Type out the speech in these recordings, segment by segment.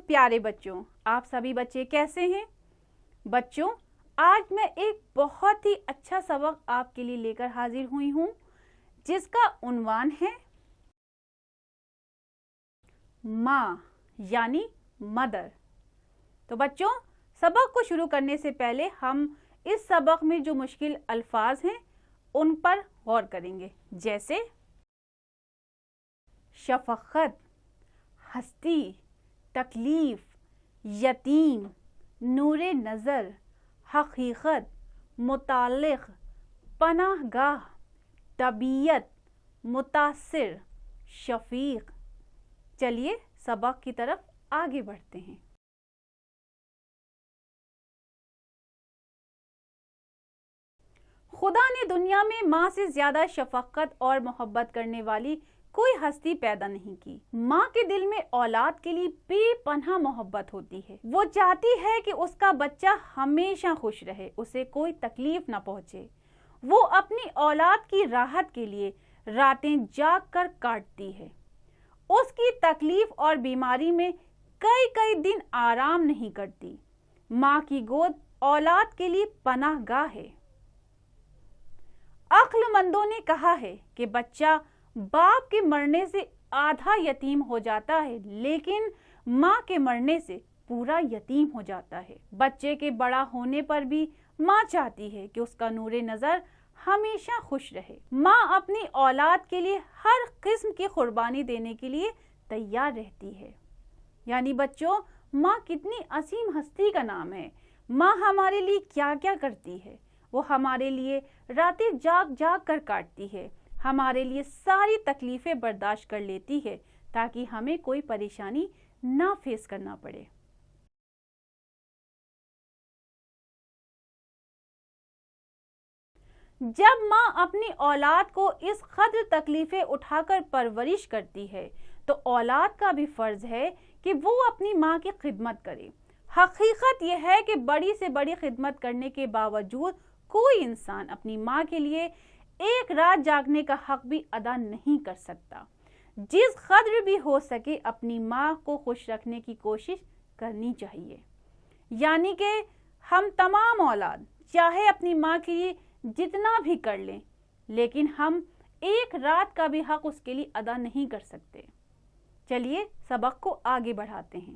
پیارے بچوں، آپ سبھی بچے کیسے ہیں؟ بچوں، آج میں ایک بہت ہی اچھا سبق آپ کے لیے لے کر حاضر ہوئی ہوں جس کا عنوان ہے ماں یعنی مدر۔ تو بچوں، سبق کو شروع کرنے سے پہلے ہم اس سبق میں جو مشکل الفاظ ہیں ان پر غور کریں گے، جیسے شفقت، ہستی، تکلیف، یتیم، نور نظر، حقیقت، متعلق، پناہ گاہ، طبیعت، متاثر، شفیق۔ چلیے سبق کی طرف آگے بڑھتے ہیں۔ خدا نے دنیا میں ماں سے زیادہ شفقت اور محبت کرنے والی کوئی ہستی پیدا نہیں کی۔ ماں کے دل میں اولاد کے لیے بے پناہ محبت ہوتی ہے۔ وہ چاہتی ہے کہ اس کا بچہ ہمیشہ خوش رہے، اسے کوئی تکلیف نہ پہنچے۔ وہ اپنی اولاد کی راحت کے لیے راتیں جاگ کر کاٹتی ہے۔ اس کی تکلیف اور بیماری میں کئی دن آرام نہیں کرتی۔ ماں کی گود اولاد کے لیے پناہ گاہ ہے۔ عقل مندوں نے کہا ہے کہ بچہ باپ کے مرنے سے آدھا یتیم ہو جاتا ہے، لیکن ماں کے مرنے سے پورا یتیم ہو جاتا ہے۔ بچے کے بڑا ہونے پر بھی ماں چاہتی ہے کہ اس کا نور نظر ہمیشہ خوش رہے۔ ماں اپنی اولاد کے لیے ہر قسم کی قربانی دینے کے لیے تیار رہتی ہے۔ یعنی بچوں، ماں کتنی عظیم ہستی کا نام ہے۔ ماں ہمارے لیے کیا کیا کرتی ہے۔ وہ ہمارے لیے راتیں جاگ کر کاٹتی ہے، ہمارے لیے ساری تکلیفیں برداشت کر لیتی ہے تاکہ ہمیں کوئی پریشانی نہ فیس کرنا پڑے۔ جب ماں اپنی اولاد کو اس قدر تکلیفیں اٹھا کر پرورش کرتی ہے تو اولاد کا بھی فرض ہے کہ وہ اپنی ماں کی خدمت کرے۔ حقیقت یہ ہے کہ بڑی سے بڑی خدمت کرنے کے باوجود کوئی انسان اپنی ماں کے لیے ایک رات جاگنے کا حق بھی ادا نہیں کر سکتا۔ جس قدر بھی ہو سکے اپنی ماں کو خوش رکھنے کی کوشش کرنی چاہیے۔ یعنی کہ ہم تمام اولاد چاہے اپنی ماں کے لیے جتنا بھی کر لیں، لیکن ہم ایک رات کا بھی حق اس کے لیے ادا نہیں کر سکتے۔ چلیے سبق کو آگے بڑھاتے ہیں۔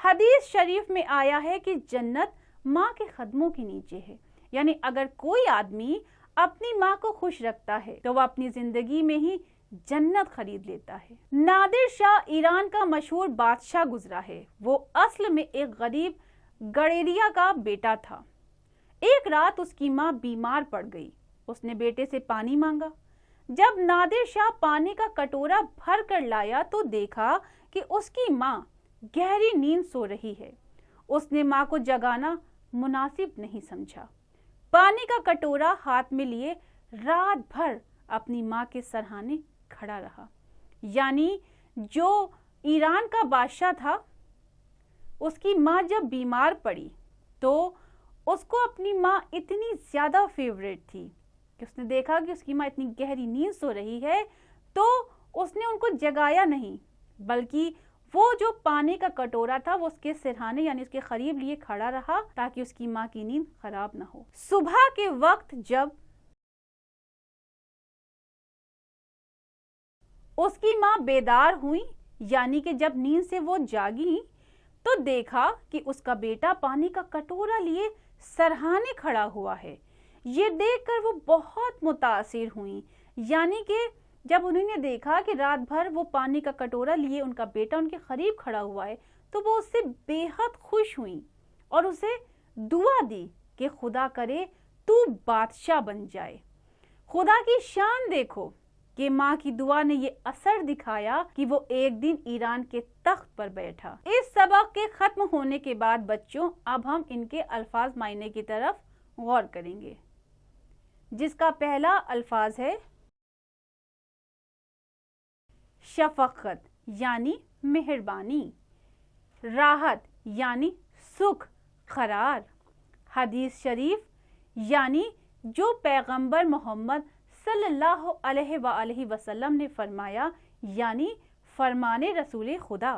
حدیث شریف میں آیا ہے کہ جنت ماں کے قدموں کے نیچے ہے۔ یعنی اگر کوئی آدمی اپنی ماں کو خوش رکھتا ہے تو وہ اپنی زندگی میں ہی جنت خرید لیتا ہے۔ نادر شاہ ایران کا مشہور بادشاہ گزرا ہے۔ وہ اصل میں ایک غریب گڈیریا کا بیٹا تھا۔ ایک رات اس کی ماں بیمار پڑ گئی۔ اس نے بیٹے سے پانی مانگا۔ جب نادر شاہ پانی کا کٹورا بھر کر لایا تو دیکھا کہ اس کی ماں گہری نیند سو رہی ہے۔ اس نے ماں کو جگانا مناسب نہیں سمجھا۔ پانی کا کٹورا ہاتھ میں لیے رات بھر اپنی ماں کے سرہانے کھڑا رہا۔ یعنی جو ایران کا بادشاہ تھا، اس کی ماں جب بیمار پڑی تو اس کو اپنی ماں اتنی زیادہ فیوریٹ تھی کہ اس نے دیکھا کہ اس کی ماں اتنی گہری نیند سو رہی ہے تو اس نے ان کو جگایا نہیں، بلکہ وہ جو پانی کا کٹورا تھا وہ اس کے سرہانے یعنی اس کے قریب لیے کھڑا رہا تاکہ اس کی ماں کی نیند خراب نہ ہو۔ صبح کے وقت جب اس کی ماں بیدار ہوئی، یعنی کہ جب نیند سے وہ جاگی تو دیکھا کہ اس کا بیٹا پانی کا کٹورا لیے سرہانے کھڑا ہوا ہے۔ یہ دیکھ کر وہ بہت متاثر ہوئی۔ یعنی کہ جب انہوں نے دیکھا کہ رات بھر وہ پانی کا کٹورا لیے ان کا بیٹا ان کے قریب کھڑا ہوا ہے تو وہ اس سے بے حد خوش ہوئی اور اسے دعا دی کہ خدا کرے تو بادشاہ بن جائے۔ خدا کی شان دیکھو کہ ماں کی دعا نے یہ اثر دکھایا کہ وہ ایک دن ایران کے تخت پر بیٹھا۔ اس سبق کے ختم ہونے کے بعد بچوں، اب ہم ان کے الفاظ معنی کی طرف غور کریں گے، جس کا پہلا الفاظ ہے شفقت یعنی مہربانی، راحت یعنی سکھ، قرار، حدیث شریف یعنی جو پیغمبر محمد صلی اللہ علیہ وآلہ وسلم نے فرمایا، یعنی فرمان رسول خدا۔